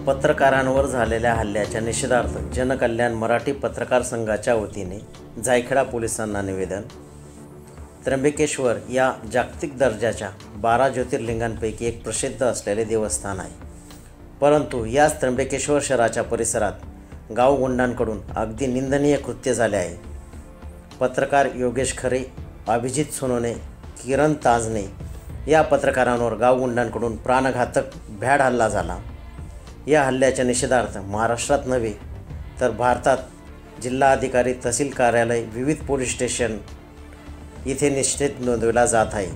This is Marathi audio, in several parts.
पत्रकारांवर झालेल्या हल्ल्याच्या निषेधार्थ जनकल्याण मराठी पत्रकार संघाच्या वतीने जायखेडा पोलिसांना निवेदन. त्र्यंबकेश्वर या जागतिक दर्जाच्या 12 ज्योतिर्लिंगांपैकी एक प्रसिद्ध असलेले देवस्थान आहे. परंतु याच त्र्यंबकेश्वर शहराच्या परिसरात गावगुंडांकडून अगदी निंदनीय कृत्य झाले आहे. पत्रकार योगेश खरे, अभिजित सोनोने, किरण ताजने या पत्रकारांवर गावगुंडांकडून प्राणघातक भ्याड हल्ला झाला. या हल्ल्याच्या निषेधार्थ महाराष्ट्रात नव्हे तर भारतात जिल्हाधिकारी, तहसील कार्यालय, विविध पोलीस स्टेशन इथे निषेध नोंदवला जात आहे.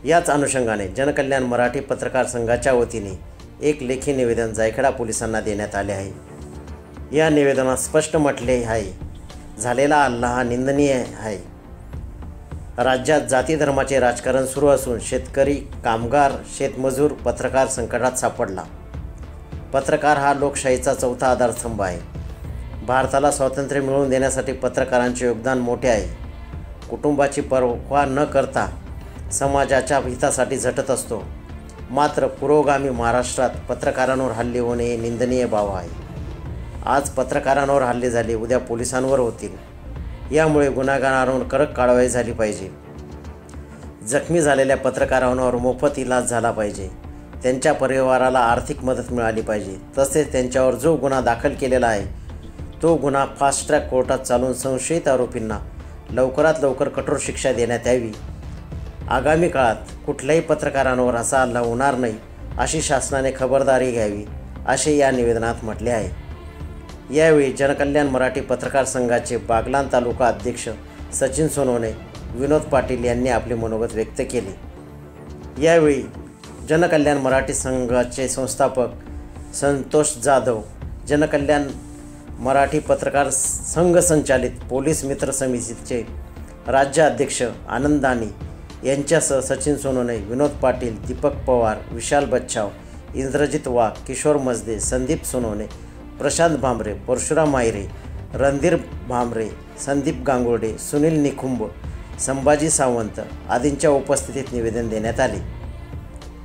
याच अनुषंगाने जनकल्याण मराठी पत्रकार संघाच्या वतीने एक लेखी निवेदन जायखेडा पोलिसांना देण्यात आले आहे. या निवेदनात स्पष्ट म्हटले आहे, झालेला हल्ला हा निंदनीय आहे. राज्यात जाती धर्माचे राजकारण सुरू असून शेतकरी, कामगार, शेतमजूर, पत्रकार संकटात सापडला. पत्रकार हा लोकशाहीचा चौथा आधारस्तंभ आहे. भारताला स्वातंत्र्य मिळवून देण्यासाठी पत्रकारांचे योगदान मोठे आहे. कुटुंबाची पर्वा न करता समाजाच्या हितासाठी झटत असतो. मात्र पुरोगामी महाराष्ट्रात पत्रकारांवर हल्ले होणे हे निंदनीय बाब आहे. आज पत्रकारांवर हल्ले झाले, उद्या पोलिसांवर होतील. यामुळे गुन्हेगारांवर कडक कारवाई झाली पाहिजे. जखमी झालेल्या पत्रकारांवर मोफत इलाज झाला पाहिजे. त्यांच्या परिवाराला आर्थिक मदत मिळाली पाहिजे. तसेच त्यांच्यावर जो गुन्हा दाखल केलेला आहे तो गुन्हा फास्ट ट्रॅक कोर्टात चालून संशयित आरोपींना लवकरात लवकर कठोर शिक्षा देण्यात यावी. आगामी काळात कुठल्याही पत्रकारांवर असा हल्ला होणार नाही अशी शासनाने खबरदारी घ्यावी, असे या निवेदनात म्हटले आहे. यावेळी जनकल्याण मराठी पत्रकार संघाचे बागलाण तालुका अध्यक्ष सचिन सोनोने, विनोद पाटील यांनी आपले मनोगत व्यक्त केले. यावेळी जनकल्याण मराठी संघाचे संस्थापक संतोष जाधव, जनकल्याण मराठी पत्रकार संघ संचालित पोलीस मित्र समितीचे राज्य अध्यक्ष आनंद दानी यांच्यासह सचिन सोनोने, विनोद पाटील, दीपक पवार, विशाल बच्छाव, इंद्रजित वाघ, किशोर मजदे, संदीप सोनोने, प्रशांत भामरे, परशुराम मायरे, रणधीर भामरे, संदीप गांगुर्डे, सुनील निखुंब, संभाजी सावंत आदींच्या उपस्थितीत निवेदन देण्यात आले.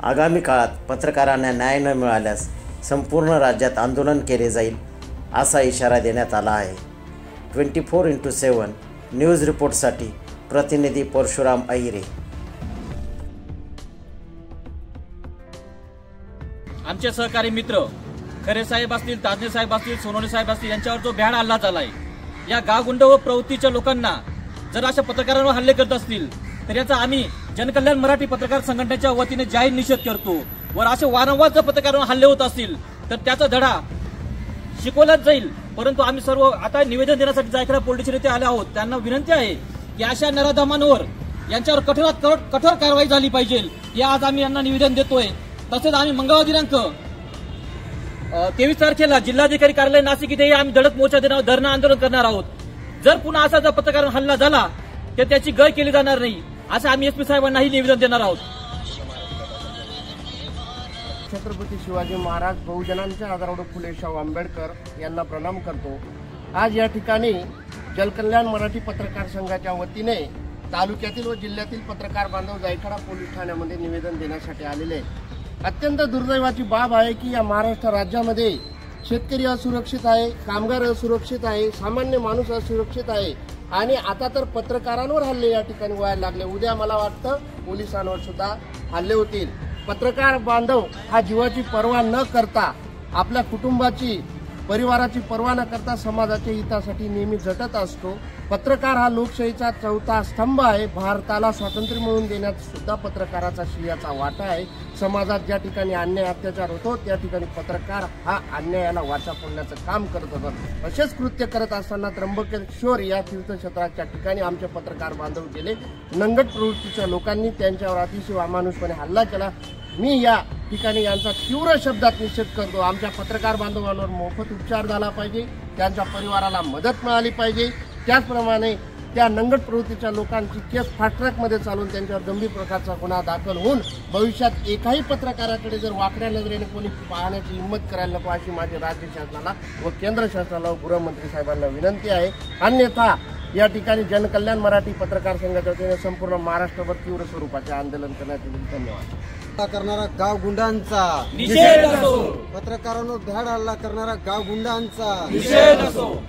आगामी काळात पत्रकारांना न्याय न मिळाल्यास संपूर्ण राज्यात आंदोलन केले जाईल असा इशारा देण्यात आला आहे. 24x7 न्यूज रिपोर्टसाठी प्रतिनिधी परशुराम अहिरे. आमचे सहकारी मित्र खरे साहेब असतील, ताजने साहेब असतील, सोनोने साहेब असतील यांच्यावर जो भ्याड हल्ला झालाय, या गावगुंड व प्रवृत्तीच्या लोकांना जर अशा पत्रकारांवर हल्ले करत असतील तर याचा आम्ही जनकल्याण मराठी पत्रकार संघटनेच्या वतीने जाहीर निषेध करतो. व असे वारंवार जर पत्रकारांवर हल्ले होत असतील तर त्याचा धडा शिकवलाच जाईल. परंतु आम्ही सर्व आता निवेदन देण्यासाठी जायखेडा पोलीस स्टेशन येथे आले आहोत. त्यांना विनंती आहे की अशा नराधमांवर यांच्यावर कठोर कारवाई झाली पाहिजे. या आज आम्ही यांना निवेदन देतोय. तसेच आम्ही मंगळवार दिनांक 23 तारखेला जिल्हाधिकारी कार्यालय नाशिक इथे आम्ही धडक मोर्चा देणार, धरणं आंदोलन करणार आहोत. जर पुन्हा असा जर पत्रकारांवर हल्ला झाला तर त्याची गय केली जाणार नाही असं आम्ही एसपी साहेबांनाही निवेदन देणार आहोत. छत्रपती शिवाजी महाराज, बहुजनांच्या आधारवड फुले शाहू आंबेडकर यांना प्रणाम करतो. आज या ठिकाणी जनकल्याण मराठी पत्रकार संघाच्या वतीने तालुक्यातील व जिल्ह्यातील पत्रकार बांधव जायखेडा पोलीस ठाण्यामध्ये निवेदन देण्यासाठी आलेले. अत्यंत दुर्दैवाची बाब आहे की या महाराष्ट्र राज्यामध्ये शेतकरी असुरक्षित आहे, कामगार असुरक्षित आहे, सामान्य माणूस असुरक्षित आहे आणि आता तर पत्रकारांवर हल्ले या ठिकाणी व्हायला लागले. उद्या मला वाटतं पोलिसांवर सुद्धा हल्ले होतील. पत्रकार बांधव हा जीवाची पर्वा न करता, आपल्या कुटुंबाची, परिवाराची पर्वा न करता समाजाच्या हितासाठी नेहमी झटत असतो. पत्रकार हा लोकशाहीचा चौथा स्तंभ आहे. भारताला स्वातंत्र्य मिळवून देण्यात सुद्धा पत्रकाराचा श्रेयाचा वाटा आहे. समाजात ज्या ठिकाणी अन्याय अत्याचार होतो त्या ठिकाणी पत्रकार हा अन्यायाला वाचा फोडण्याचं काम करत होता. असेच कृत्य करत असताना त्र्यंबकेश्वर या तीर्थक्षेत्राच्या ठिकाणी आमचे पत्रकार बांधव गेले. नंगट प्रवृत्तीच्या लोकांनी त्यांच्यावर अतिशय अमानुषपणे हल्ला केला. मी या ठिकाणी यांचा तीव्र शब्दात निषेध करतो. आमच्या पत्रकार बांधवांवर मोफत उपचार झाला पाहिजे, त्यांच्या परिवाराला मदत मिळाली पाहिजे. त्याचप्रमाणे त्या नंगट प्रवृत्तीच्या लोकांची केस फास्ट ट्रॅकमध्ये चालून त्यांच्यावर गंभीर प्रकारचा गुन्हा दाखल होऊन भविष्यात एकाही पत्रकाराकडे जर वाकड्या नजरेने कोणी पाहण्याची हिंमत करायला नको अशी माझी राज्य शासनाला व केंद्र शासनाला व गृहमंत्री साहेबांना विनंती आहे. अन्यथा या ठिकाणी जनकल्याण मराठी पत्रकार संघाच्या वतीने संपूर्ण महाराष्ट्रभर तीव्र स्वरूपाचे आंदोलन करण्यात येईल. धन्यवाद. करणारा गाव गुंडांचा निषेध असो, पत्रकारांवर भ्याड हल्ला करणारा गाव गुंडांचा निषेध असो.